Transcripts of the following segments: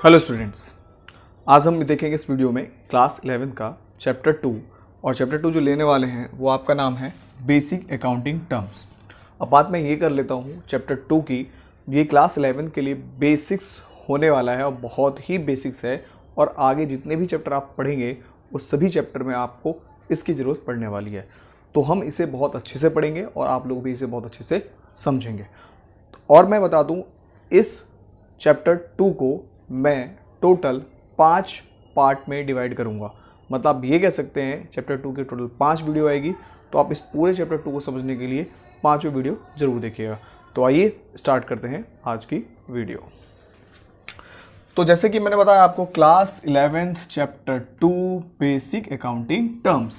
Hello students, आज हम देखेंगे इस वीडियो में क्लास 11 का चैप्टर 2 और चैप्टर 2 जो लेने वाले हैं वो आपका नाम है बेसिक अकाउंटिंग टर्म्स। अब बात मैं ये कर लेता हूँ चैप्टर 2 की। ये क्लास 11 के लिए बेसिक्स होने वाला है और बहुत ही बेसिक्स है, और आगे जितने भी चैप्टर आप पढ़ेंगे उस सभी चैप्टर में आपको इसकी ज़रूरत पड़ने वाली है। तो हम इसे बहुत अच्छे से पढ़ेंगे और आप लोग भी इसे बहुत अच्छे से समझेंगे। और मैं बता दूँ, इस चैप्टर 2 को मैं टोटल 5 पार्ट में डिवाइड करूंगा। मतलब आप ये कह सकते हैं चैप्टर 2 की टोटल 5 वीडियो आएगी, तो आप इस पूरे चैप्टर 2 को समझने के लिए 5 वीडियो जरूर देखिएगा। तो आइए स्टार्ट करते हैं आज की वीडियो। तो जैसे कि मैंने बताया आपको, class 11 chapter 2 basic accounting terms,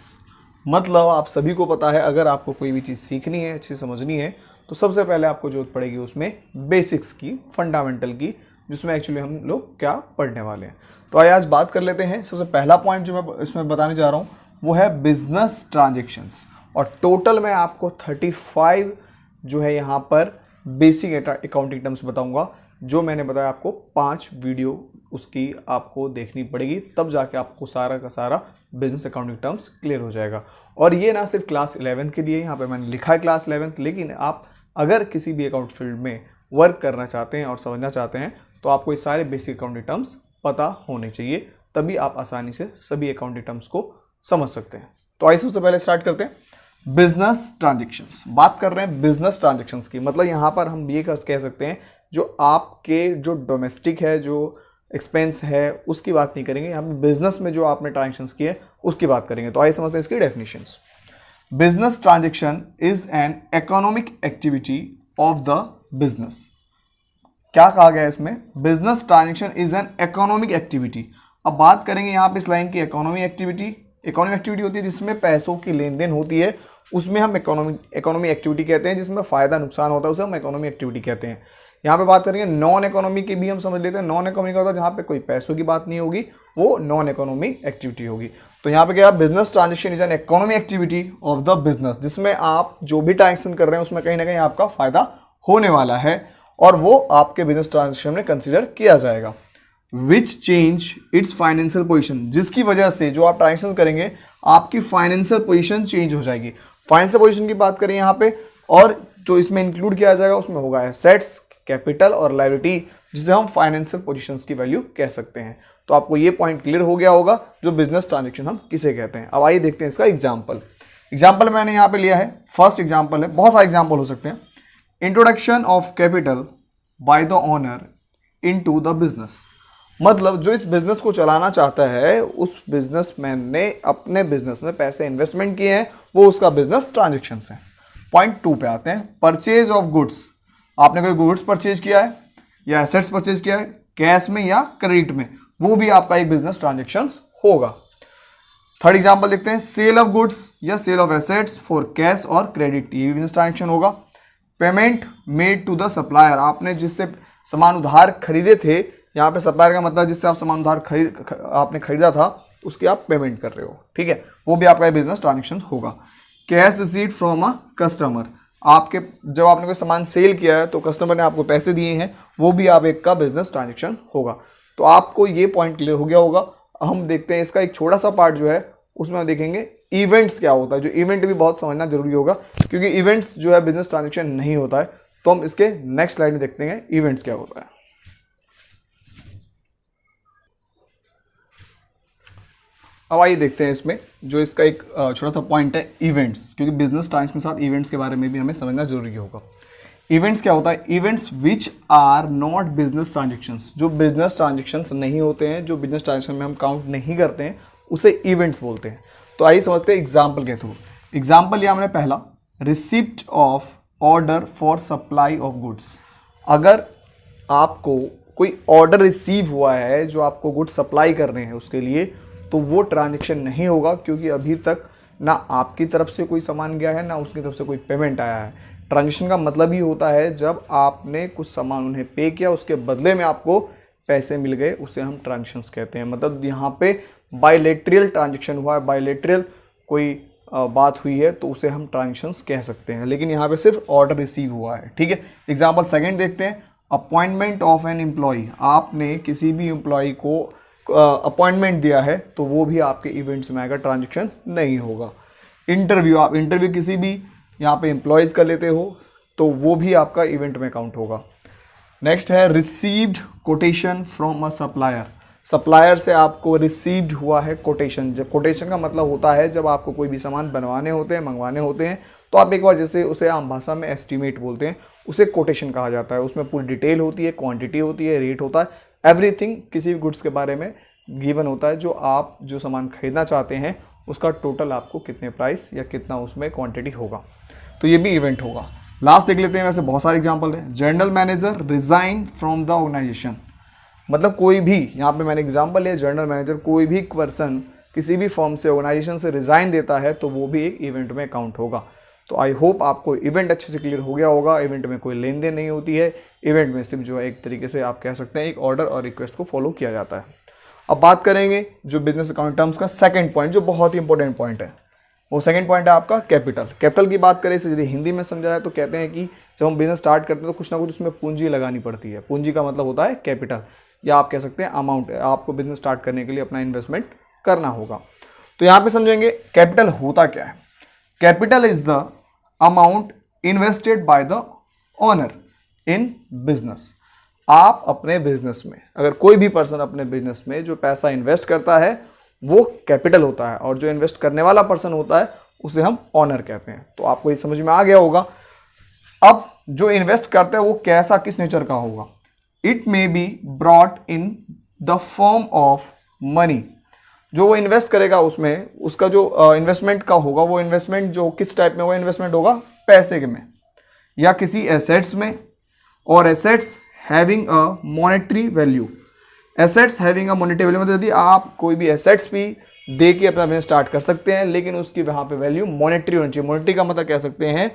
मतलब आप सभी को पता है अगर आपको कोई भी चीज़ सीखनी है, अच्छी समझनी है, तो सबसे पहले आपको जरूरत पड़ेगी उसमें बेसिक्स की, फंडामेंटल की, जिसमें एक्चुअली हम लोग क्या पढ़ने वाले हैं। तो आइए आज बात कर लेते हैं। सबसे पहला पॉइंट जो मैं इसमें बताने जा रहा हूँ वो है बिजनेस ट्रांजैक्शंस, और टोटल मैं आपको 35 जो है यहाँ पर बेसिक अकाउंटिंग टर्म्स बताऊंगा। जो मैंने बताया आपको 5 वीडियो उसकी आपको देखनी पड़ेगी, तब जाके आपको सारा का सारा बिजनेस अकाउंटिंग टर्म्स क्लियर हो जाएगा। और ये ना सिर्फ क्लास 11 के लिए, यहाँ पे मैंने लिखा है क्लास 11, लेकिन आप अगर किसी भी अकाउंट फील्ड में वर्क करना चाहते हैं और समझना चाहते हैं तो आपको ये सारे बेसिक अकाउंटिंग टर्म्स पता होने चाहिए, तभी आप आसानी से सभी अकाउंटिंग टर्म्स को समझ सकते हैं। तो आइए सबसे पहले स्टार्ट करते हैं बिजनेस ट्रांजैक्शंस। बात कर रहे हैं बिजनेस ट्रांजैक्शंस की, मतलब यहाँ पर हम ये कह सकते हैं जो आपके जो डोमेस्टिक है, जो एक्सपेंस है, उसकी बात नहीं करेंगे। यहाँ पे बिजनेस में जो आपने ट्रांजैक्शंस किए उसकी बात करेंगे। तो आइए समझते हैं इसकी definitions. Business transaction is an economic activity of the business. क्या कहा गया है इसमें? Business transaction is an economic activity. अब बात करेंगे यहाँ पे इस लाइन की इकोनॉमिक एक्टिविटी। इकोनॉमिक एक्टिविटी होती है जिसमें पैसों की लेन देन होती है, उसमें हम इकोनॉमिक एक्टिविटी कहते हैं। जिसमें फायदा नुकसान होता है उसे हम इकोनॉमिक एक्टिविटी कहते हैं। यहाँ पे बात करेंगे नॉन इकोनॉमिक की भी, हम समझ लेते हैं। नॉन इकोनॉमिक होता है जहाँ पे कोई पैसों की बात नहीं होगी, वो नॉन इकोनॉमिक एक्टिविटी होगी। तो यहाँ पे क्या, business transaction is an economic activity of the business, जिसमें आप जो भी ट्रांजैक्शन कर रहे हैं उसमें कहीं ना कहीं आपका फायदा होने वाला है और वो आपके बिजनेस ट्रांजैक्शन में कंसीडर किया जाएगा। Which change it's financial position, जिसकी वजह से जो आप ट्रांजैक्शन करेंगे आपकी फाइनेंशियल पोजीशन चेंज हो जाएगी। फाइनेंशियल पोजीशन की बात करें यहाँ पे, और जो इसमें इंक्लूड किया जाएगा उसमें होगा एसेट्स, कैपिटल और लायबिलिटी, जिसे हम फाइनेंशियल पोजीशंस की वैल्यू कह सकते हैं। तो आपको ये पॉइंट क्लियर हो गया होगा जो बिजनेस ट्रांजैक्शन हम किसे कहते हैं। अब आइए देखते हैं इसका एग्जाम्पल मैंने यहाँ पे लिया है। फर्स्ट एग्जाम्पल है, बहुत सारे एग्जाम्पल हो सकते हैं। Introduction of capital by the owner into the business, मतलब जो इस बिजनेस को चलाना चाहता है उस बिजनेसमैन ने अपने बिजनेस में पैसे इन्वेस्टमेंट किए हैं, वो उसका बिजनेस ट्रांजैक्शन है। पॉइंट 2 पे आते हैं। परचेज ऑफ गुड्स, आपने कोई गुड्स परचेज किया है या एसेट्स परचेज किया है, कैश में या क्रेडिट में, वो भी आपका एक बिजनेस ट्रांजैक्शन होगा। थर्ड एग्जाम्पल देखते हैं। सेल ऑफ गुड्स या sale of assets for cash और क्रेडिट, ये भी बिजनेस ट्रांजैक्शन होगा। Payment made to the supplier, आपने जिससे सामान उधार खरीदे थे, यहाँ पे सप्लायर का मतलब जिससे आप सामान उधार आपने खरीदा था उसकी आप पेमेंट कर रहे हो, ठीक है, वो भी आपका बिजनेस ट्रांजैक्शन होगा। Cash receipt from a customer, आपके जब आपने कोई सामान सेल किया है तो कस्टमर ने आपको पैसे दिए हैं, वो भी आप एक का बिजनेस ट्रांजैक्शन होगा। तो आपको ये पॉइंट क्लियर हो गया होगा। हम देखते हैं इसका एक छोटा सा पार्ट जो है, उसमें हम देखेंगे इवेंट्स क्या होता है। जो इवेंट भी बहुत समझना जरूरी होगा, क्योंकि इवेंट्स जो है बिजनेस ट्रांजैक्शन नहीं होता है। तो हम इसके नेक्स्ट स्लाइड में देखते हैं इवेंट्स क्या होता है। अब आइए देखते हैं इसमें जो इसका एक छोटा सा पॉइंट है, इवेंट्स, क्योंकि बिजनेस ट्रांजैक्शन के साथ इवेंट्स के बारे में भी हमें समझना जरूरी होगा। इवेंट्स क्या होता है? Events which are not business transactions, जो बिजनेस ट्रांजैक्शंस नहीं होते हैं, जो बिजनेस ट्रांजैक्शन में हम काउंट नहीं करते हैं, उसे इवेंट्स बोलते हैं। तो आइए समझते हैं एग्जाम्पल के थ्रू। एग्जाम्पल लिया हमने पहला, receipt of order for supply of goods. अगर आपको कोई ऑर्डर रिसीव हुआ है जो आपको गुड्स सप्लाई करने हैं उसके लिए, तो वो ट्रांजैक्शन नहीं होगा, क्योंकि अभी तक ना आपकी तरफ से कोई सामान गया है ना उसकी तरफ से कोई पेमेंट आया है। ट्रांजैक्शन का मतलब ही होता है जब आपने कुछ सामान उन्हें पे किया, उसके बदले में आपको पैसे मिल गए, उसे हम ट्रांजैक्शंस कहते हैं। मतलब यहाँ पे बायलैटरल ट्रांजैक्शन हुआ है, बायलैटरल कोई बात हुई है, तो उसे हम ट्रांजैक्शंस कह सकते हैं। लेकिन यहाँ पे सिर्फ ऑर्डर रिसीव हुआ है, ठीक है। एग्जाम्पल सेकंड देखते हैं। अपॉइंटमेंट ऑफ एन एम्प्लॉय, आपने किसी भी एम्प्लॉय को अपॉइंटमेंट दिया है तो वो भी आपके इवेंट्स में आएगा, ट्रांजेक्शन नहीं होगा। इंटरव्यू, आप इंटरव्यू किसी भी यहाँ पे एम्प्लॉयज़ का लेते हो तो वो भी आपका इवेंट में काउंट होगा। नेक्स्ट है received quotation from a supplier, supplier से आपको रिसीव्ड हुआ है कोटेशन। जब कोटेशन का मतलब होता है जब आपको कोई भी सामान बनवाने होते हैं, मंगवाने होते हैं, तो आप एक बार जैसे उसे आम भाषा में एस्टीमेट बोलते हैं, उसे कोटेशन कहा जाता है। उसमें पूरी डिटेल होती है, क्वांटिटी होती है, रेट होता है, एवरीथिंग किसी भी गुड्स के बारे में गिवन होता है। जो आप जो सामान खरीदना चाहते हैं उसका टोटल आपको कितने प्राइस या कितना उसमें क्वांटिटी होगा, तो ये भी इवेंट होगा। लास्ट देख लेते हैं, वैसे बहुत सारे एग्जांपल है। General manager resign from the organisation, मतलब कोई भी, यहाँ पे मैंने एग्जांपल लिया जनरल मैनेजर, कोई भी पर्सन किसी भी फॉर्म से, ऑर्गेनाइजेशन से रिजाइन देता है तो वो भी एक इवेंट में काउंट होगा। तो आई होप आपको इवेंट अच्छे से क्लियर हो गया होगा। इवेंट में कोई लेन देन नहीं होती है, इवेंट में सिर्फ जो है एक तरीके से आप कह सकते हैं एक ऑर्डर और रिक्वेस्ट को फॉलो किया जाता है। अब बात करेंगे जो बिजनेस अकाउंट टर्म्स का सेकंड पॉइंट, जो बहुत ही इंपॉर्टेंट पॉइंट है, वो सेकंड पॉइंट है आपका कैपिटल। कैपिटल की बात करें, इसे यदि हिंदी में समझा जाए तो कहते हैं कि जब हम बिजनेस स्टार्ट करते हैं तो कुछ ना कुछ उसमें पूंजी लगानी पड़ती है। पूंजी का मतलब होता है कैपिटल, या आप कह सकते हैं अमाउंट, आपको बिजनेस स्टार्ट करने के लिए अपना इन्वेस्टमेंट करना होगा। तो यहाँ पे समझेंगे कैपिटल होता क्या है। Capital is the amount invested by the owner in business. आप अपने बिजनेस में, अगर कोई भी पर्सन अपने बिजनेस में जो पैसा इन्वेस्ट करता है वो कैपिटल होता है, और जो इन्वेस्ट करने वाला पर्सन होता है उसे हम ओनर कहते हैं। तो आपको ये समझ में आ गया होगा। अब जो इन्वेस्ट करता है वो कैसा, किस नेचर का होगा। It may be brought in the form of money, जो वो इन्वेस्ट करेगा उसमें, उसका जो इन्वेस्टमेंट का होगा, वो इन्वेस्टमेंट जो किस टाइप में होगा, इन्वेस्टमेंट होगा पैसे के में या किसी एसेट्स में, और assets having a monetary value. Assets having a monetary value मतलब यदि आप कोई भी एसेट्स भी दे के अपना बिजनेस स्टार्ट कर सकते हैं, लेकिन उसकी वहाँ पे वैल्यू मॉनेटरी होनी चाहिए। मॉनेटरी का मतलब कह सकते हैं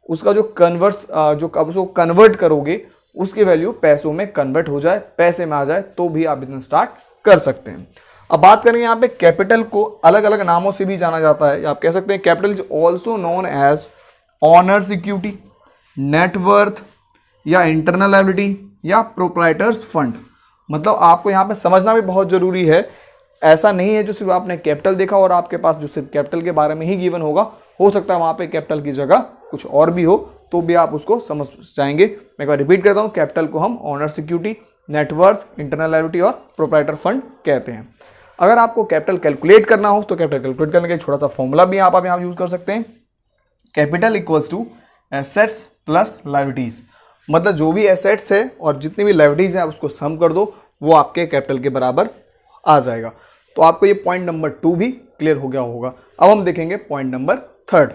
उसका जो जो अब उसको कन्वर्ट करोगे उसकी वैल्यू पैसों में कन्वर्ट हो जाए, पैसे में आ जाए, तो भी आप बिजनेस स्टार्ट कर सकते हैं। अब बात करेंगे यहाँ पे कैपिटल को अलग अलग नामों से भी जाना जाता है। आप कह सकते हैं capital is also known as owner's equity, net worth, या इंटरनल लायबिलिटी, या प्रोप्राइटर्स फंड। मतलब आपको यहाँ पे समझना भी बहुत जरूरी है। ऐसा नहीं है जो सिर्फ आपने कैपिटल देखा और आपके पास जो सिर्फ कैपिटल के बारे में ही गिवन होगा, हो सकता है वहाँ पे कैपिटल की जगह कुछ और भी हो, तो भी आप उसको समझ जाएंगे। मैं एक बार रिपीट करता हूँ, कैपिटल को हम honours equity, net worth, internal liability और प्रोप्राइटर फंड कहते हैं। अगर आपको कैपिटल कैलकुलेट करना हो तो कैपिटल कैलकुलेट करने का एक छोटा सा फॉर्मूला भी आप यहाँ यूज कर सकते हैं। Capital equals to assets plus liabilities, मतलब जो भी एसेट्स है और जितनी भी लायबिलिटीज है आप उसको सम कर दो, वो आपके कैपिटल के बराबर आ जाएगा। तो आपको ये पॉइंट नंबर 2 भी क्लियर हो गया होगा। अब हम देखेंगे पॉइंट नंबर 3।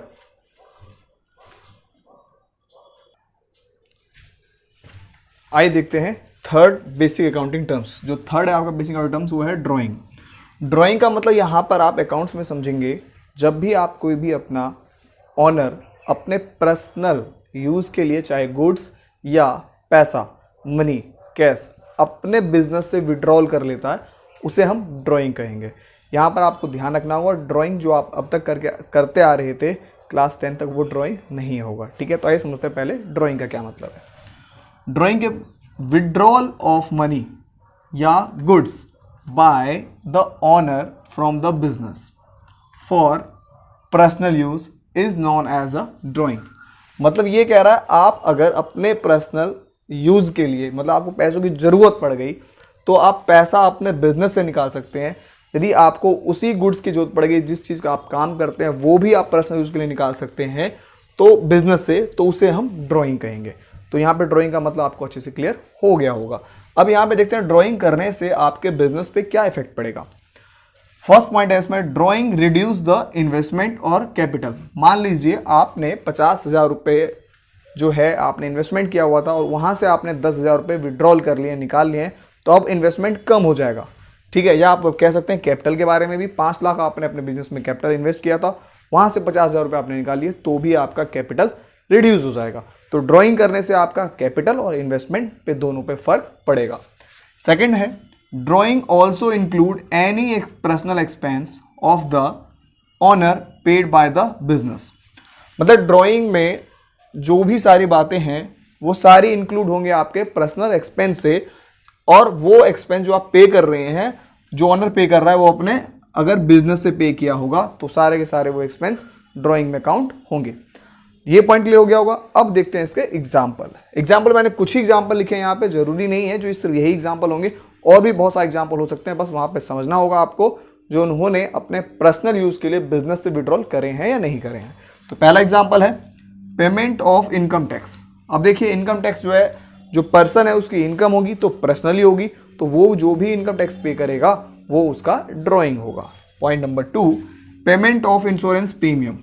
आइए देखते हैं थर्ड बेसिक अकाउंटिंग टर्म्स। जो थर्ड है आपका बेसिक अकाउंटिंग टर्म्स वो है ड्राइंग। ड्राइंग का मतलब यहाँ पर आप अकाउंट्स में समझेंगे, जब भी आप कोई भी अपना ऑनर अपने पर्सनल यूज के लिए, चाहे गुड्स या पैसा, मनी, कैश, अपने बिजनेस से विड्रॉल कर लेता है, उसे हम ड्राइंग कहेंगे। यहाँ पर आपको ध्यान रखना होगा, ड्राइंग जो आप अब तक करते आ रहे थे क्लास 10 तक, वो ड्राइंग नहीं होगा। ठीक है, तो आइए समझते हैं पहले ड्राइंग का क्या मतलब है। ड्राइंग के विड्रॉल ऑफ मनी या goods by the owner from the business for personal use is known as a drawing. मतलब ये कह रहा है आप अगर अपने पर्सनल यूज के लिए, मतलब आपको पैसों की जरूरत पड़ गई, तो आप पैसा अपने बिजनेस से निकाल सकते हैं। यदि आपको उसी गुड्स की जरूरत पड़ गई, जिस चीज़ का आप काम करते हैं, वो भी आप पर्सनल यूज के लिए निकाल सकते हैं तो बिजनेस से, तो उसे हम ड्राइंग कहेंगे। तो यहाँ पे ड्राइंग का मतलब आपको अच्छे से क्लियर हो गया होगा। अब यहाँ पे देखते हैं ड्राइंग करने से आपके बिजनेस पे क्या इफेक्ट पड़ेगा। फर्स्ट पॉइंट है इसमें, ड्राइंग रिड्यूस द इन्वेस्टमेंट और कैपिटल। मान लीजिए आपने 50,000 रुपये जो है आपने इन्वेस्टमेंट किया हुआ था और वहां से आपने 10,000 रुपये विड्रॉल कर लिए, निकाल लिए, तो अब इन्वेस्टमेंट कम हो जाएगा। ठीक है, या आप कह सकते हैं कैपिटल के बारे में भी, 5 लाख आपने अपने बिजनेस में कैपिटल इन्वेस्ट किया था, वहां से 50,000 रुपये आपने निकाल लिए, तो भी आपका कैपिटल रिड्यूस हो जाएगा। तो ड्राइंग करने से आपका कैपिटल और इन्वेस्टमेंट पे दोनों पे फर्क पड़ेगा। सेकंड है, drawing also include any personal expense of the owner paid by the business. मतलब ड्राइंग में जो भी सारी बातें हैं वो सारी इंक्लूड होंगे आपके पर्सनल एक्सपेंस से, और वो एक्सपेंस जो आप पे कर रहे हैं, जो ऑनर पे कर रहा है वो अपने अगर बिजनेस से पे किया होगा तो सारे के सारे वो एक्सपेंस ड्राइंग में काउंट होंगे। ये पॉइंट क्लियर हो गया होगा। अब देखते हैं इसके एग्जाम्पल मैंने कुछ ही एग्जाम्पल लिखे हैं यहाँ पे, जरूरी नहीं है जो सिर्फ यही एग्जाम्पल होंगे, और भी बहुत सारे एग्जाम्पल हो सकते हैं, बस वहां पे समझना होगा आपको जो उन्होंने अपने पर्सनल यूज के लिए बिजनेस से विड्रॉल करे हैं या नहीं करे हैं। तो पहला एग्जाम्पल है पेमेंट ऑफ इनकम टैक्स। अब देखिए इनकम टैक्स जो है, जो पर्सन है उसकी इनकम होगी तो पर्सनली होगी, तो वो जो भी इनकम टैक्स पे करेगा वो उसका ड्रॉइंग होगा। Point number 2, payment of insurance premium.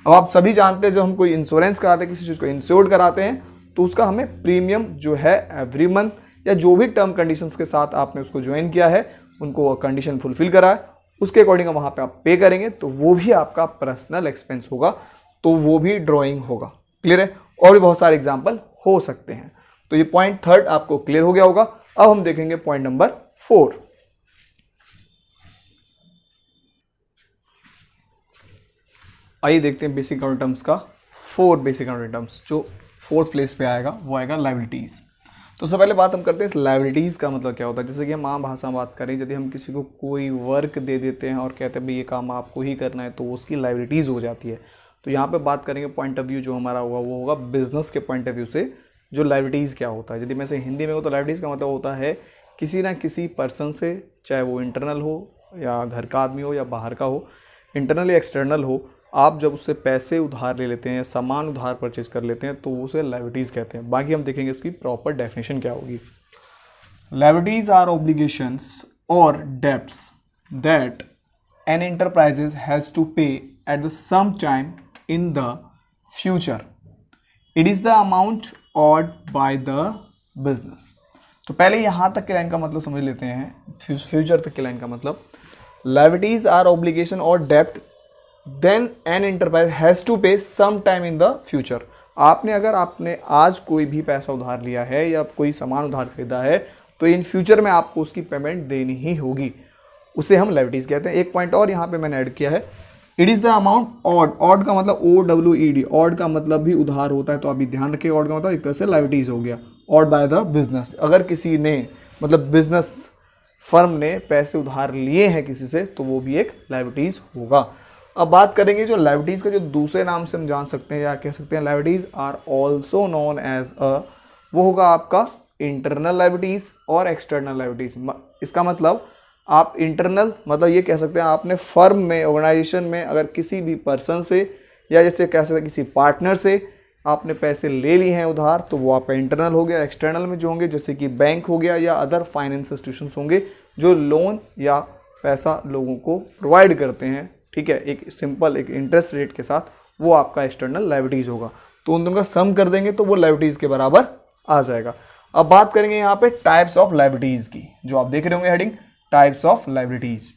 अब आप सभी जानते हैं जब हम कोई इंश्योरेंस कराते हैं, किसी चीज़ को इंश्योर्ड कराते हैं, तो उसका हमें प्रीमियम जो है एवरी मंथ या जो भी टर्म कंडीशंस के साथ आपने उसको ज्वाइन किया है, उनको कंडीशन फुलफिल करा है, उसके अकॉर्डिंग वहाँ पे आप पे करेंगे, तो वो भी आपका पर्सनल एक्सपेंस होगा, तो वो भी ड्रॉइंग होगा। क्लियर है? और भी बहुत सारे एग्जाम्पल हो सकते हैं। तो ये पॉइंट 3 आपको क्लियर हो गया होगा। अब हम देखेंगे पॉइंट नंबर 4। आइए देखते हैं बेसिक अकाउंटिंग टर्म्स का 4 बेसिक अकाउंटिंग टर्म्स। जो 4th प्लेस पे आएगा वो आएगा लायबिलिटीज। तो सबसे पहले बात हम करते हैं इस लायबिलिटीज का मतलब क्या होता है। जैसे कि हम आम भाषा में बात करें, यदि हम किसी को कोई वर्क दे देते हैं और कहते हैं भाई ये काम आपको ही करना है, तो उसकी लायबिलिटीज हो जाती है। तो यहाँ पे बात करेंगे पॉइंट ऑफ व्यू जो हमारा होगा वो होगा बिजनेस के पॉइंट ऑफ व्यू से जो लायबिलिटीज क्या होता है। यदि मैं से हिंदी में हो तो लायबिलिटीज का मतलब होता है किसी ना किसी पर्सन से, चाहे वो इंटरनल हो या घर का आदमी हो या बाहर का हो, इंटरनल या एक्सटर्नल हो, आप जब उससे पैसे उधार ले लेते हैं या सामान उधार परचेज कर लेते हैं तो उसे लायबिलिटीज कहते हैं। बाकी हम देखेंगे इसकी प्रॉपर डेफिनेशन क्या होगी। लायबिलिटीज आर ऑब्लिगेशंस और debts that an enterprises has to pay at the some time in the future. It is the amount owed by the business. तो पहले यहां तक के लाइन का मतलब समझ लेते हैं, फ्यूचर तक के लाइन का मतलब। लायबिलिटीज आर ऑब्लिगेशन और डेब्ट then an enterprise has to pay some time in the future. आपने आज कोई भी पैसा उधार लिया है या कोई सामान उधार खरीदा है, तो इन फ्यूचर में आपको उसकी पेमेंट देनी ही होगी, उसे हम लायबिलिटीज कहते हैं। एक पॉइंट और यहाँ पे मैंने ऐड किया है, it is the amount odd. Odd का मतलब OWED, ऑड का मतलब भी उधार होता है, तो अभी ध्यान रखिए ऑड का मतलब एक तरह से लायबिलिटीज हो गया। ऑड बाय द बिजनेस, अगर किसी ने मतलब बिजनेस फर्म ने पैसे उधार लिए हैं किसी से, तो वो भी एक लायबिलिटीज होगा। अब बात करेंगे जो लायबिलिटीज का जो दूसरे नाम से हम जान सकते हैं या कह सकते हैं, liabilities are also known as वो होगा आपका इंटरनल लायबिलिटीज और एक्सटर्नल लायबिलिटीज। इसका मतलब आप इंटरनल मतलब ये कह सकते हैं आपने फर्म में, ऑर्गेनाइजेशन में अगर किसी भी पर्सन से या जैसे कह सकते हैं किसी पार्टनर से आपने पैसे ले लिए हैं उधार, तो वो आपका इंटरनल हो गया। एक्सटर्नल में जो होंगे जैसे कि बैंक हो गया या अदर फाइनेंस इंस्टीट्यूशंस होंगे जो लोन या पैसा लोगों को प्रोवाइड करते हैं, ठीक है, एक सिंपल एक इंटरेस्ट रेट के साथ, वो आपका एक्सटर्नल लायबिलिटीज होगा। तो उन दोनों का सम कर देंगे तो वो लायबिलिटीज के बराबर आ जाएगा। अब बात करेंगे यहाँ पे टाइप्स ऑफ लायबिलिटीज की, जो आप देख रहे होंगे heading types of liabilities.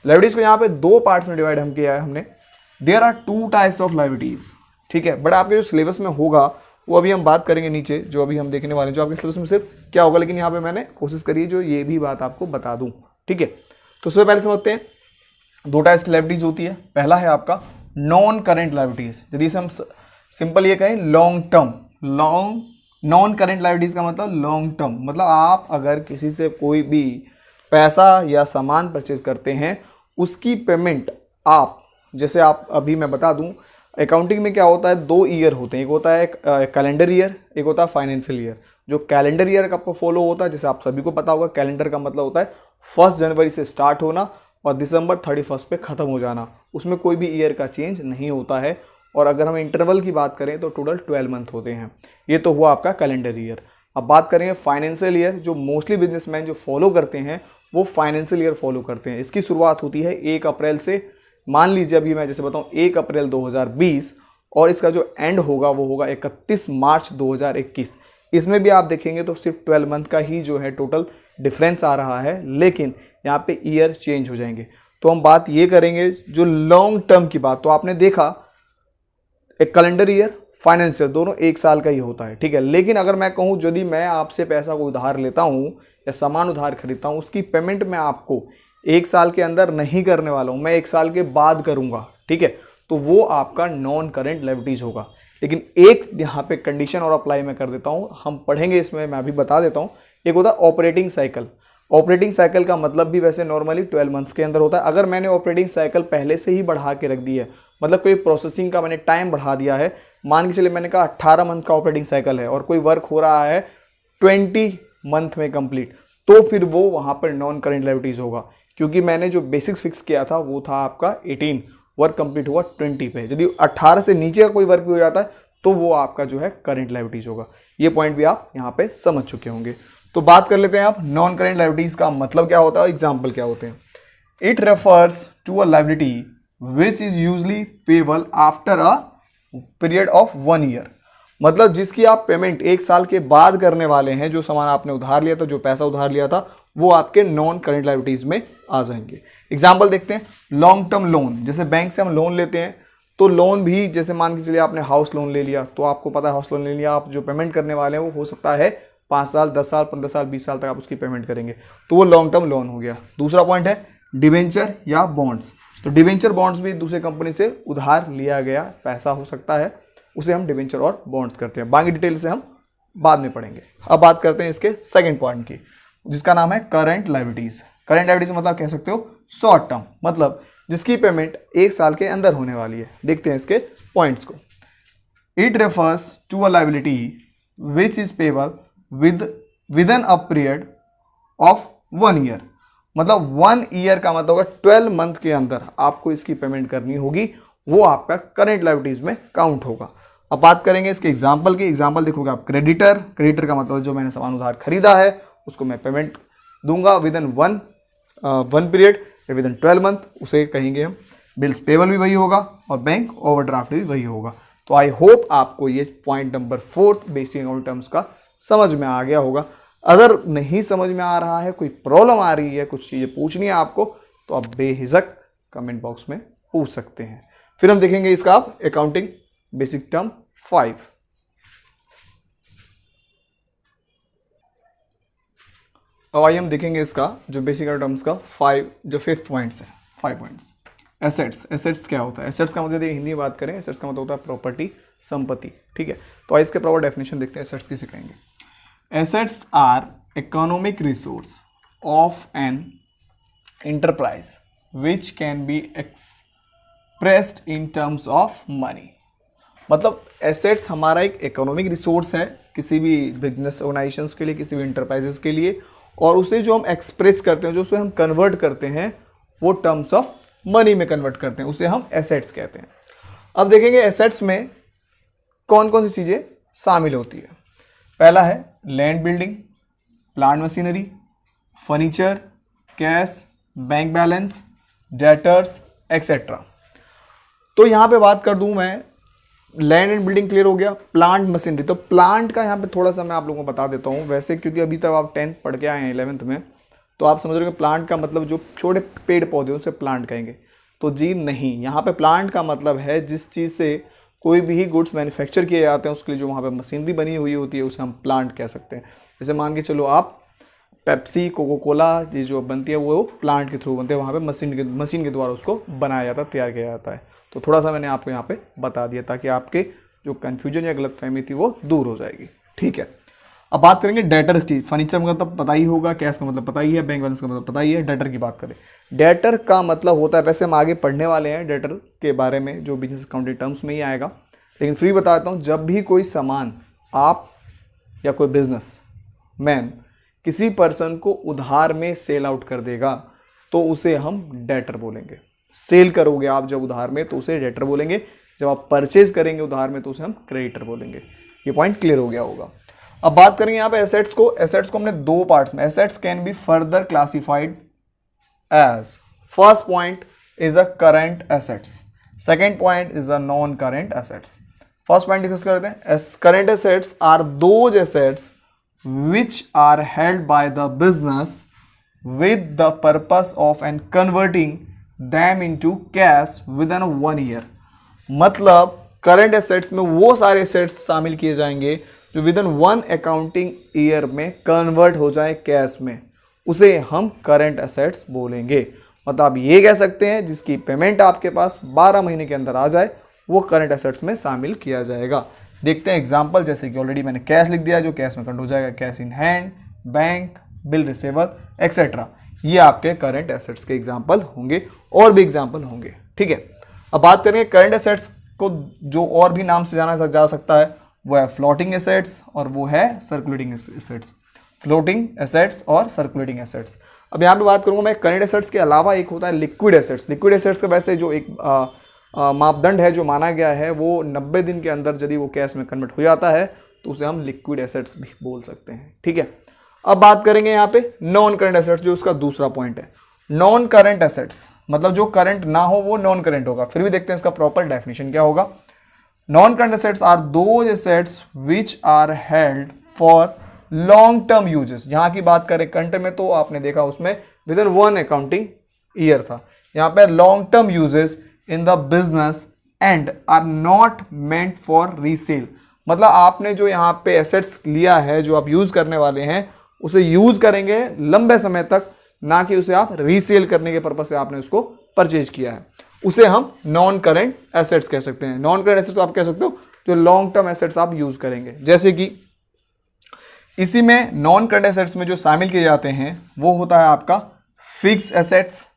Liabilities को यहाँ पे 2 पार्ट्स में डिवाइड हम किया है हमने। There are 2 types of liabilities, ठीक है, बट आपके जो सिलेबस में होगा वो अभी हम बात करेंगे नीचे, जो अभी हम देखने वाले हैं, जो आपके सिलेबस में सिर्फ क्या होगा, लेकिन यहाँ पे मैंने कोशिश करी है जो ये भी बात आपको बता दूं, ठीक है। तो सबसे पहले समझते हैं 2 टाइप्स की लायबिलिटीज होती है। पहला है आपका नॉन करेंट लायबिलिटीज, यदि इसे हम सिंपल ये कहें long term. Non current liabilities का मतलब लॉन्ग टर्म, मतलब आप अगर किसी से कोई भी पैसा या सामान परचेज करते हैं, उसकी पेमेंट आप, जैसे आप अभी मैं बता दूं, अकाउंटिंग में क्या होता है, 2 ईयर होते हैं, एक होता है कैलेंडर ईयर, एक होता है फाइनेंशियल ईयर। जो कैलेंडर ईयर का आपको फॉलो होता है, जैसे आप सभी को पता होगा, कैलेंडर का मतलब होता है 1 जनवरी से स्टार्ट होना और दिसंबर 31 पे ख़त्म हो जाना, उसमें कोई भी ईयर का चेंज नहीं होता है। और अगर हम इंटरवल की बात करें तो टोटल 12 मंथ होते हैं। ये तो हुआ आपका कैलेंडर ईयर। अब बात करेंगे फाइनेंशियल ईयर, जो मोस्टली बिजनेसमैन जो फॉलो करते हैं वो फाइनेंशियल ईयर फॉलो करते हैं। इसकी शुरुआत होती है 1 अप्रैल से। मान लीजिए अभी मैं जैसे बताऊं 1 अप्रैल 2020 और इसका जो एंड होगा वो होगा 31 मार्च 2021। इसमें भी आप देखेंगे तो सिर्फ 12 मंथ का ही जो है टोटल डिफरेंस आ रहा है, लेकिन यहाँ पे ईयर चेंज हो जाएंगे। तो हम बात ये करेंगे जो लॉन्ग टर्म की बात, तो आपने देखा एक कैलेंडर ईयर फाइनेंशियल दोनों 1 साल का ही होता है, ठीक है। लेकिन अगर मैं कहूँ यदि मैं आपसे पैसा को उधार लेता हूँ या सामान उधार खरीदता हूँ, उसकी पेमेंट मैं आपको 1 साल के अंदर नहीं करने वाला हूँ, मैं 1 साल के बाद करूँगा, ठीक है, तो वो आपका नॉन करेंट लायबिलिटीज होगा। लेकिन एक यहाँ पे कंडीशन और अप्लाई मैं कर देता हूँ, हम पढ़ेंगे इसमें, मैं अभी बता देता हूँ। एक होता है ऑपरेटिंग साइकिल। ऑपरेटिंग साइकिल का मतलब भी वैसे नॉर्मली 12 मंथ्स के अंदर होता है। अगर मैंने ऑपरेटिंग साइकिल पहले से ही बढ़ा के रख दी है, मतलब कोई प्रोसेसिंग का मैंने टाइम बढ़ा दिया है, मान के चलिए मैंने कहा 18 मंथ का ऑपरेटिंग साइकिल है और कोई वर्क हो रहा है 20 मंथ में कंप्लीट, तो फिर वो वहाँ पर नॉन करेंट लायबिलिटीज होगा, क्योंकि मैंने जो बेसिक्स फिक्स किया था वो था आपका 18, वर्क कंप्लीट हुआ 20 पे। यदि 18 से नीचे का कोई वर्क भी हो जाता है तो वो आपका जो है करेंट लायबिलिटीज होगा। ये पॉइंट भी आप यहाँ पे समझ चुके होंगे। तो बात कर लेते हैं आप नॉन करेंट लायबिलिटीज का मतलब क्या होता है, एग्जाम्पल क्या होते हैं। It refers to a liability which is usually payable after a period of 1 year, मतलब जिसकी आप पेमेंट 1 साल के बाद करने वाले हैं। जो सामान आपने उधार लिया था, जो पैसा उधार लिया था, वो आपके नॉन करेंट लायबिलिटीज में आ जाएंगे। एग्जाम्पल देखते हैं, लॉन्ग टर्म लोन, जैसे बैंक से हम लोन लेते हैं, तो लोन भी जैसे मान के चलिए आपने हाउस लोन ले लिया, तो आपको पता है हाउस लोन ले लिया, आप जो पेमेंट करने वाले हैं वो हो सकता है 5 साल, 10 साल, 15 साल, 20 साल तक आप उसकी पेमेंट करेंगे, तो वो लॉन्ग टर्म लोन हो गया। दूसरा पॉइंट है डिवेंचर या बॉन्ड्स। तो डिवेंचर बॉन्ड्स भी दूसरे कंपनी से उधार लिया गया पैसा हो सकता है, उसे हम डिवेंचर और बॉन्ड्स करते हैं। बाकी डिटेल से हम बाद में पढ़ेंगे। अब बात करते हैं इसके सेकंड पॉइंट की, जिसका नाम है करंट लायबिलिटीज। करंट लायबिलिटीज मतलब कह सकते हो शॉर्ट टर्म, मतलब जिसकी पेमेंट 1 साल के अंदर होने वाली है। देखते हैं इसके पॉइंट्स को। It refers to a liability which is payable within a period of 1 year, मतलब 1 ईयर का मतलब होगा 12 मंथ के अंदर आपको इसकी पेमेंट करनी होगी, वो आपका करंट लायबिलिटीज में काउंट होगा। अब बात करेंगे इसके एग्जाम्पल की। एग्जाम्पल देखोगे आप, क्रेडिटर का मतलब जो मैंने सामान उधार खरीदा है उसको मैं पेमेंट दूंगा with in one period with in 12 month, उसे कहेंगे हम। बिल्स पेबल भी वही होगा और बैंक ओवरड्राफ्ट भी वही होगा। तो आई होप आपको ये point number 4 basic account terms का समझ में आ गया होगा। अगर नहीं समझ में आ रहा है, कोई प्रॉब्लम आ रही है, कुछ चीज़ें पूछनी है आपको, तो आप बेहिजक कमेंट बॉक्स में पूछ सकते हैं। फिर हम देखेंगे इसका आप अकाउंटिंग बेसिक टर्म 5। अब आइए हम देखेंगे इसका जो बेसिक टर्म्स का 5 जो 5th पॉइंट्स है, 5 पॉइंट्स। एसेट्स, एसेट्स क्या होता है? एसेट्स का मतलब हिंदी में बात करें, एसेट्स का मतलब होता है प्रॉपर्टी, संपत्ति, ठीक है। तो आइए इसके प्रॉपर डेफिनेशन देखते हैं, एसेट्स की सिखाएंगे। Assets are economic resource of an enterprise which can be expressed in terms of money, मतलब एसेट्स हमारा एक इकोनॉमिक रिसोर्स है किसी भी बिजनेस ऑर्गेनाइजेशंस के लिए, किसी भी इंटरप्राइजेस के लिए, और उसे जो हम एक्सप्रेस करते हैं, जो उसे हम कन्वर्ट करते हैं, वो टर्म्स ऑफ मनी में कन्वर्ट करते हैं, उसे हम एसेट्स कहते हैं। अब देखेंगे एसेट्स में कौन कौन सी चीज़ें शामिल होती है। पहला है land building, plant machinery, furniture, cash, bank balance, debtors etcetera. तो यहाँ पे बात कर दूं मैं, लैंड एंड बिल्डिंग क्लियर हो गया, प्लांट मशीनरी। तो प्लांट का यहाँ पे थोड़ा सा मैं आप लोगों को बता देता हूँ, वैसे क्योंकि अभी तक आप 10th पढ़ के आए हैं 11th में, तो आप समझ रहे हो कि प्लांट का मतलब जो छोटे पेड़ पौधे उसे प्लांट कहेंगे, तो जी नहीं, यहाँ पे प्लांट का मतलब है जिस चीज़ से कोई भी गुड्स मैन्युफैक्चर किए जाते हैं उसके लिए जो वहाँ पे मशीनरी बनी हुई होती है उसे हम प्लांट कह सकते हैं। जैसे मान के चलो आप पेप्सी, कोको कोला, ये जो बनती है वो प्लांट के थ्रू बनते हैं, वहाँ पे मशीन के द्वारा उसको बनाया जाता है, तैयार किया जाता है। तो थोड़ा सा मैंने आपको यहाँ पे बता दिया ताकि आपके जो कन्फ्यूजन या गलतफहमी थी वो दूर हो जाएगी, ठीक है। अब बात करेंगे डेटर की। फर्नीचर का मतलब पता ही होगा, कैश का मतलब पता ही है, बैंक बैलेंस का मतलब पता ही है। डेटर की बात करें, डेटर का मतलब होता है, वैसे हम आगे पढ़ने वाले हैं डेटर के बारे में जो बिजनेस अकाउंटिंग टर्म्स में ही आएगा, लेकिन फ्री बता देता हूँ, जब भी कोई सामान आप या कोई बिजनेस मैन किसी पर्सन को उधार में सेल आउट कर देगा तो उसे हम डेटर बोलेंगे। सेल करोगे आप जब उधार में तो उसे डेटर बोलेंगे, जब आप परचेज करेंगे उधार में तो उसे हम क्रेडिटर बोलेंगे। ये पॉइंट क्लियर हो गया होगा। अब बात करेंगे यहाँ पे एसेट्स को। एसेट्स को हमने 2 पार्ट्स में, assets can be further classified as, first point is a current assets, second point is a non current assets. First point discuss करते हैं। Current assets are those assets which are held by the business with the purpose of and converting them into cash within 1 year, मतलब current assets में वो सारे assets शामिल किए जाएंगे जो विद इन 1 अकाउंटिंग ईयर में कन्वर्ट हो जाए कैश में, उसे हम करंट एसेट्स बोलेंगे। मतलब आप ये कह सकते हैं जिसकी पेमेंट आपके पास 12 महीने के अंदर आ जाए वो करंट एसेट्स में शामिल किया जाएगा। देखते हैं एग्जाम्पल, जैसे कि ऑलरेडी मैंने कैश लिख दिया, जो कैश में कन्वर्ट हो जाएगा cash in hand, bank, bill receiver etcetera. ये आपके करंट एसेट्स के एग्जाम्पल होंगे, और भी एग्जाम्पल होंगे। ठीक है, अब बात करेंगे करंट एसेट्स को जो और भी नाम से जाना जा सकता है, वो है फ्लोटिंग एसेट्स और वो है सर्कुलेटिंग एसेट्स। फ्लोटिंग एसेट्स और सर्कुलेटिंग एसेट्स। अब यहाँ पे बात करूंगा मैं करंट एसेट्स के अलावा एक होता है लिक्विड एसेट्स। लिक्विड एसेट्स का वैसे जो एक मापदंड है जो माना गया है, वो 90 दिन के अंदर यदि वो कैश में कन्वर्ट हो जाता है तो उसे हम लिक्विड एसेट्स भी बोल सकते हैं। ठीक है, अब बात करेंगे यहाँ पे नॉन करंट एसेट्स, जो उसका दूसरा पॉइंट है। नॉन करंट एसेट्स मतलब जो करंट ना हो वो नॉन करंट होगा। फिर भी देखते हैं इसका प्रॉपर डेफिनेशन क्या होगा। Non current assets are those assets which are held for long term uses. यहाँ की बात करें करंट में तो आपने देखा उसमें विद इन 1 अकाउंटिंग ईयर था। यहाँ पे long term uses in the business and are not meant for resale. मतलब आपने जो यहाँ पे एसेट्स लिया है, जो आप यूज करने वाले हैं, उसे यूज करेंगे लंबे समय तक, ना कि उसे आप रीसेल करने के पर्पज से आपने उसको परचेज किया है। उसे हम नॉन करंट एसेट्स कह सकते हैं। नॉन करंट एसेट्स आप कह सकते हो जो लॉन्ग टर्म एसेट्स आप यूज करेंगे। जैसे कि इसी में नॉन करंट एसेट्स में जो शामिल किए जाते हैं वो होता है आपका फिक्स एसेट्स।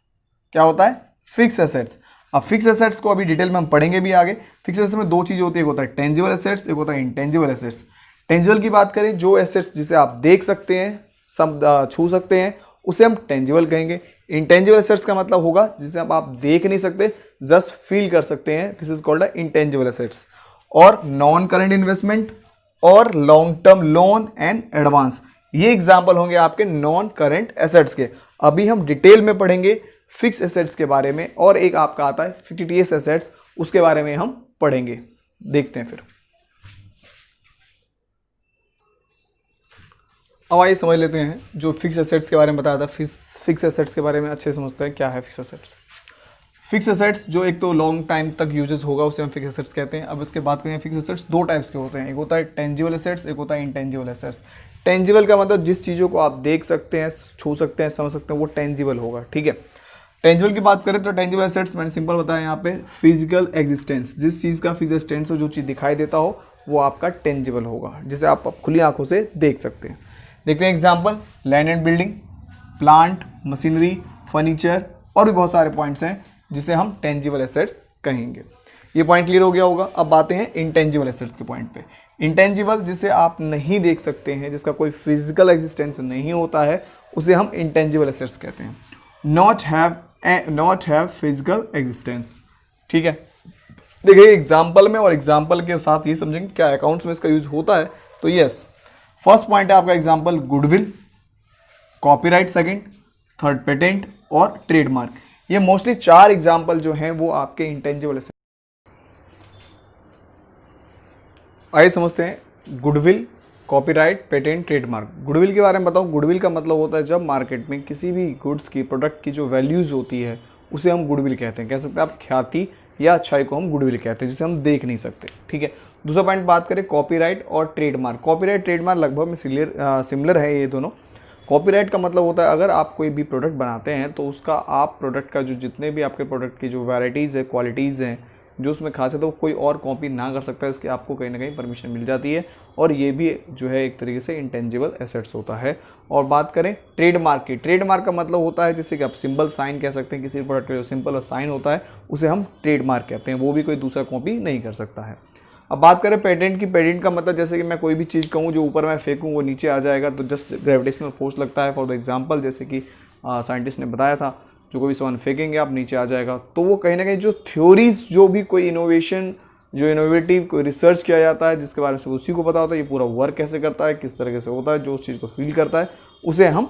क्या होता है? Fix assets. अब फिक्स एसेट्स को अभी डिटेल में हम पढ़ेंगे भी आगे। फिक्स एसेट्स में 2 चीजें होती है, एक होता है टेंजिबल एसेट्स, एक होता है इंटेंजिबल एसेट्स। टेंजिबल की बात करें, जो एसेट्स जिसे आप देख सकते हैं, सब छू सकते हैं, उसे हम टेंजिबल कहेंगे। इंटेंजिबल एसेट्स का मतलब होगा जिसे आप देख नहीं सकते, जस्ट फील कर सकते हैं, this is called intangible assets. और नॉन करंट इन्वेस्टमेंट और long term loan and advance, ये एग्जाम्पल होंगे आपके नॉन करंट एसेट्स के। अभी हम डिटेल में पढ़ेंगे फिक्स एसेट्स के बारे में, और एक आपका आता है फिक्टिटियस एसेट्स, उसके बारे में हम पढ़ेंगे। देखते हैं फिर। अब आइए समझ लेते हैं जो फिक्स एसेट्स के बारे में बताया था। फिक्स एसेट्स के बारे में अच्छे से समझते हैं क्या है फिक्स एसेट्स। फिक्स एसेट्स जो एक तो लॉन्ग टाइम तक यूजेस होगा उसे हम फिक्स एसेट्स कहते हैं। अब इसके बात करें, फिक्स एसेट्स 2 टाइप्स के होते हैं, एक होता है टेंजिबल एसेट्स, एक होता है इंटेंजिबल एसेट्स। टेंजिबल का मतलब जिस चीज़ों को आप देख सकते हैं, छू सकते हैं, समझ सकते हैं, वो टेंजिबल होगा। ठीक है, टेंजिबल की बात करें तो टेंजिबल एसेट्स मैंने सिंपल बताया यहाँ पे, फिजिकल एग्जिस्टेंस, जिस चीज़ का फिजिकल एग्जिस्टेंस हो, जो चीज़ दिखाई देता हो, वो आपका टेंजिबल होगा, जिसे आप खुली आंखों से देख सकते हैं। देखते हैं example, land and building, plant, machinery, furniture, और भी बहुत सारे पॉइंट्स हैं जिसे हम टेंजिबल एसेट्स कहेंगे। ये पॉइंट क्लियर हो गया होगा। अब आते हैं इंटेंजिबल एसेट्स के पॉइंट पे। इंटेंजिबल जिसे आप नहीं देख सकते हैं, जिसका कोई फिजिकल एग्जिस्टेंस नहीं होता है, उसे हम इंटेंजिबल एसेट्स कहते हैं। Not have physical existence. ठीक है, देखिए एग्जाम्पल में, और एग्जाम्पल के साथ ये समझेंगे क्या अकाउंट्स में इसका यूज होता है। तो यस, फर्स्ट पॉइंट है आपका example goodwill, copyright second, third patent और ट्रेडमार्क। ये मोस्टली 4 एग्जाम्पल जो हैं वो आपके इंटेंजिबल एसेट्स। आइए समझते हैं goodwill, copyright, patent, trademark. Goodwill के बारे में बताऊं, गुडविल का मतलब होता है जब मार्केट में किसी भी गुड्स की, प्रोडक्ट की जो वैल्यूज होती है उसे हम गुडविल कहते हैं। कह सकते हैं आप ख्याति या अच्छाई को हम गुडविल कहते हैं, जिसे हम देख नहीं सकते। ठीक है, दूसरा पॉइंट बात करें कॉपीराइट और ट्रेडमार्क। कॉपीराइट ट्रेडमार्क लगभग में सिमिलर है ये दोनों। कॉपीराइट का मतलब होता है अगर आप कोई भी प्रोडक्ट बनाते हैं तो उसका, आप प्रोडक्ट का जो जितने भी आपके प्रोडक्ट की जो वैराइटीज़ है, क्वालिटीज़ हैं, जो उसमें खासियत है, वो कोई और कॉपी ना कर सकता है, इसकी आपको कहीं ना कहीं परमिशन मिल जाती है। और ये भी जो है एक तरीके से इंटेंजिबल एसेट्स होता है। और बात करें ट्रेडमार्क की, ट्रेडमार्क का मतलब होता है जैसे कि आप सिंबल साइन कह सकते हैं, किसी प्रोडक्ट का जो सिंपल और साइन होता है उसे हम ट्रेडमार्क कहते हैं, वो भी कोई दूसरा कॉपी नहीं कर सकता है। अब बात करें पेटेंट की, पेटेंट का मतलब जैसे कि मैं कोई भी चीज़ कहूँ जो ऊपर मैं फेंकूँ वो नीचे आ जाएगा, तो जस्ट ग्रेविटेशनल फोर्स लगता है। फॉर द एग्जांपल, जैसे कि साइंटिस्ट ने बताया था, जो कोई सामान फेंकेंगे आप नीचे आ जाएगा। तो वो कहीं ना कहीं जो थ्योरीज, जो भी कोई इनोवेशन, जो इनोवेटिव कोई रिसर्च किया जाता है, जिसके बारे में उसी को पता होता है ये पूरा वर्क कैसे करता है, किस तरीके से होता है, जो उस चीज़ को फील करता है, उसे हम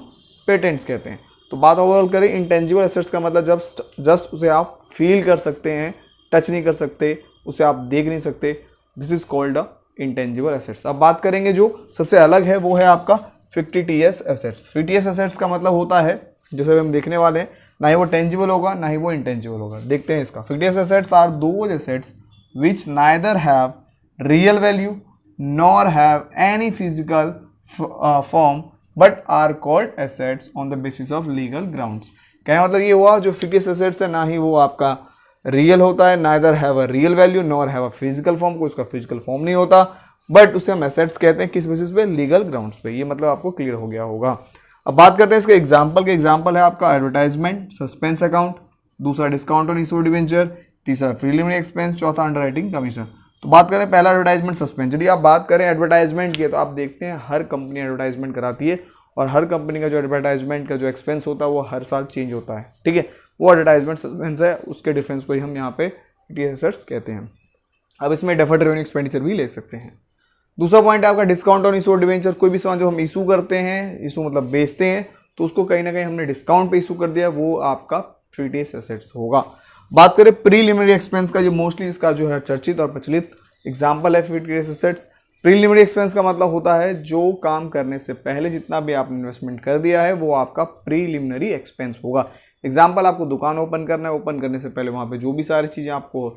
पेटेंट्स कहते हैं। तो बात ओवरऑल करें, इंटेंजिबल एसेट्स का मतलब जस्ट उसे आप फील कर सकते हैं, टच नहीं कर सकते, उसे आप देख नहीं सकते, this is called a intangible assets. अब बात करेंगे जो सबसे अलग है वो है आपका फिक्टिटियस एसेट्स। फिक्टिटियस एसेट्स का मतलब होता है, जैसे हम देखने वाले हैं, ना ही वो टेंजिबल होगा ना ही वो इंटेंजिबल होगा। देखते हैं इसका। Fictitious assets are those assets which neither have real value nor have any physical form but are called assets on the basis of legal grounds। क्या मतलब ये हुआ, जो फिक्टिटियस एसेट्स है ना ही वो आपका रियल होता है, neither have a real value nor have a physical form, कोई उसका फिजिकल फॉर्म नहीं होता, बट उसे हम एसेट्स कहते हैं किस बेसिस पे, लीगल ग्राउंड्स पे। ये मतलब आपको क्लियर हो गया होगा। अब बात करते हैं इसके एग्जाम्पल के। एग्जाम्पल है आपका एडवर्टाइजमेंट, सस्पेंस अकाउंट, दूसरा डिस्काउंट ऑन इशू डिवेंचर, तीसरा प्रीलिमिनरी एक्सपेंस, चौथा अंडरराइटिंग कमीशन। तो बात करें पहला एडवर्टाइजमेंट सस्पेंस। यदि आप बात करें एडवर्टाइजमेंट की तो आप देखते हैं हर कंपनी एडवर्टाइजमेंट कराती है और हर कंपनी का जो एडवर्टाइजमेंट का जो एक्सपेंस होता है वो हर साल चेंज होता है, ठीक है। वो एडवर्टाइजमेंट सस्पेंस है, उसके डिफरेंस को ही हम यहाँ पे एसेट्स कहते हैं। अब इसमें डेफर्ड रेवेन्यू एक्सपेंडिचर भी ले सकते हैं। दूसरा पॉइंट है आपका डिस्काउंट ऑन इशू डिवेंचर। कोई भी सामान जो हम इशू करते हैं, इशू मतलब बेचते हैं, तो उसको कहीं ना कहीं हमने डिस्काउंट पे इशू कर दिया, वो आपका फ्रीटेस एसेट्स होगा। बात करें प्रीलिमिनरी एक्सपेंस का, जो मोस्टली इसका जो है चर्चित और प्रचलित एग्जाम्पल है फ्रीटेस एसेट्स। प्रीलिमिनरी एक्सपेंस का मतलब होता है जो काम करने से पहले जितना भी आपने इन्वेस्टमेंट कर दिया है वो आपका प्रीलिमिनरी एक्सपेंस होगा। एग्जाम्पल, आपको दुकान ओपन करना है, ओपन करने से पहले वहाँ पे जो भी सारी चीज़ें आपको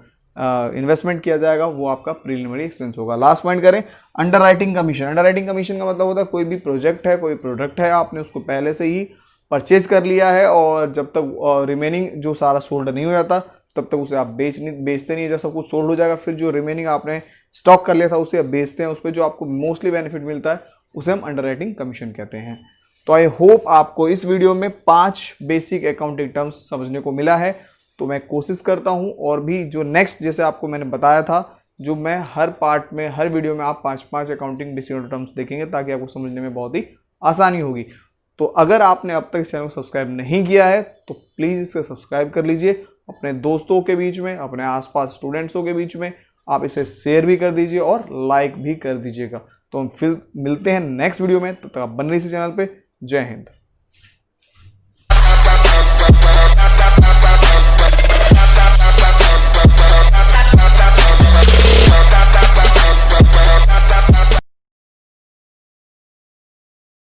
इन्वेस्टमेंट किया जाएगा वो आपका प्रीलिमिनरी एक्सपेंस होगा। लास्ट पॉइंट करें अंडरराइटिंग कमीशन। अंडरराइटिंग कमीशन का मतलब होता है कोई भी प्रोजेक्ट है, कोई प्रोडक्ट है, आपने उसको पहले से ही परचेज कर लिया है और जब तक रिमेनिंग जो सारा सोल्ड नहीं हो जाता तब तक उसे आप बेचते नहीं। जब सब कुछ सोल्ड हो जाएगा फिर जो रिमेनिंग आपने स्टॉक कर लिया था उसे आप बेचते हैं, उस पर जो आपको मोस्टली बेनिफिट मिलता है उसे हम अंडरराइटिंग कमीशन कहते हैं। तो आई होप आपको इस वीडियो में 5 बेसिक अकाउंटिंग टर्म्स समझने को मिला है। तो मैं कोशिश करता हूं और भी जो नेक्स्ट, जैसे आपको मैंने बताया था, जो मैं हर पार्ट में हर वीडियो में आप 5 अकाउंटिंग बेसिक टर्म्स देखेंगे ताकि आपको समझने में बहुत ही आसानी होगी। तो अगर आपने अब तक इस चैनल को सब्सक्राइब नहीं किया है तो प्लीज़ इसे सब्सक्राइब कर लीजिए। अपने दोस्तों के बीच में, अपने आसपास स्टूडेंट्सों के बीच में आप इसे शेयर भी कर दीजिए और लाइक भी कर दीजिएगा। तो हम फिर मिलते हैं नेक्स्ट वीडियो में, तब तक आप बने रहिए इस चैनल पे। जय हिंद।